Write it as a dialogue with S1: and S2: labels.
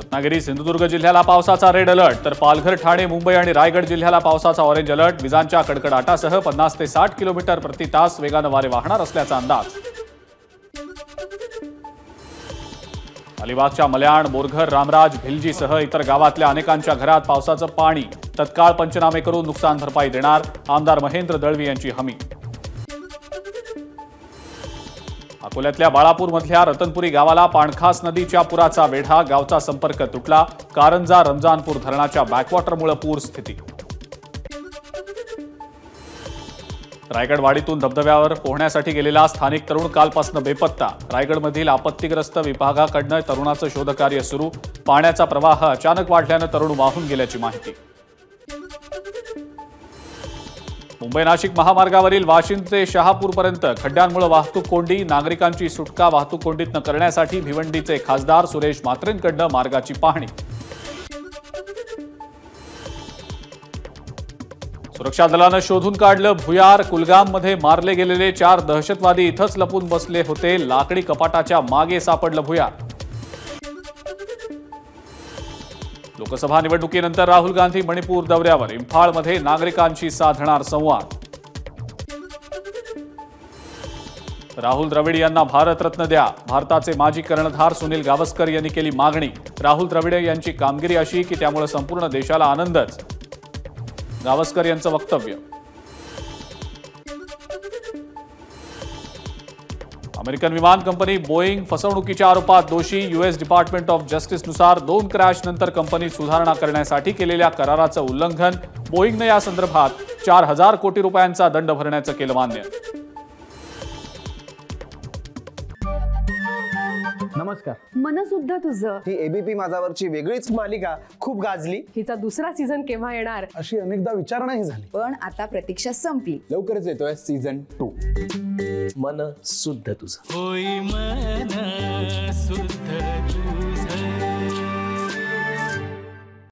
S1: रत्नागिरी सिंधुदुर्ग जिल्ह्याला पावसाचा red alert, तर पालघर, ठाणे, मुंबई आणि रायगड जिल्ह्याला पावसाचा ऑरेंज अलर्ट. विजांच्या कडकडाटासह 50 ते 60 किलोमीटर प्रति तास वेगानं वारे वाहणार असल्याचा अंदाज. अलिबागच्या मल्याण, बोरघर, रामराज, भिलजीसह इतर गावातल्या अनेकांच्या घरात पावसाचं पाणी. तत्काळ पंचनामे करून नुकसान भरपाई देणार, आमदार महेंद्र दळवी यांची हमी. अकोल्यातल्या बाळापूरमधल्या रतनपुरी गावाला पाणखास नदीच्या पुराचा वेढा. गावचा संपर्क तुटला. कारंजा रमजानपूर धरणाच्या बॅकवॉटरमुळे पूर स्थिती. रायगडवाडीतून धबधब्यावर पोहण्यासाठी गेलेला स्थानिक तरुण कालपासून बेपत्ता. रायगडमधील आपत्तीग्रस्त विभागाकडनं तरुणाचं शोधकार्य सुरू. पाण्याचा प्रवाह अचानक वाढल्यानं तरुण वाहून गेल्याची माहिती. मुंबई नाशिक महामार्गावरील वाशिंद ते शहापूरपर्यंत खड्ड्यांमुळे वाहतूक कोंडी. नागरिकांची सुटका वाहतूक कोंडीतनं करण्यासाठी भिवंडीचे खासदार सुरेश म्हात्रेंकडनं मार्गाची पाहणी. सुरक्षा दलानं शोधून काढलं भुयार. कुलगाममध्ये मारले गेलेले 4 दहशतवादी इथंच लपून बसले होते. लाकडी कपाटाच्या मागे सापडलं भुयार. लोकसभा निवडणुकीनंतर राहुल गांधी मणिपूर दौऱ्यावर. इम्फाळमध्ये नागरिकांशी साधणार संवाद. राहुल द्रविड यांना भारतरत्न द्या. भारताचे माजी कर्णधार सुनील गावस्कर यांनी केली मागणी. राहुल द्रविड यांची कामगिरी अशी की त्यामुळे संपूर्ण देशाला आनंदच, गावस्कर यांचं वक्तव्य. अमेरिकन विमान कंपनी बोईंग फसवणुकीच्या आरोपात दोषी. यूएस डिपार्टमेंट ऑफ जस्टिसनुसार 2 क्रॅशनंतर कंपनी सुधारणा करण्यासाठी केलेल्या कराराचं उल्लंघन. बोईंगनं या संदर्भात 4,000 कोटी रुपयांचा दंड भरण्याचं केलं मान्य.
S2: नमस्कार.
S3: मनसुद्धा तुझं.
S2: ही एबीपी माझावरची वेगळीच मालिका खूप गाजली.
S3: हिचा दुसरा सीझन केव्हा येणार
S2: अशी अनेकदा विचारणाही झाली,
S3: पण आता प्रतीक्षा संपली.
S2: लवकरच येतोय सीझन 2.
S4: मन शुद्ध तुझं.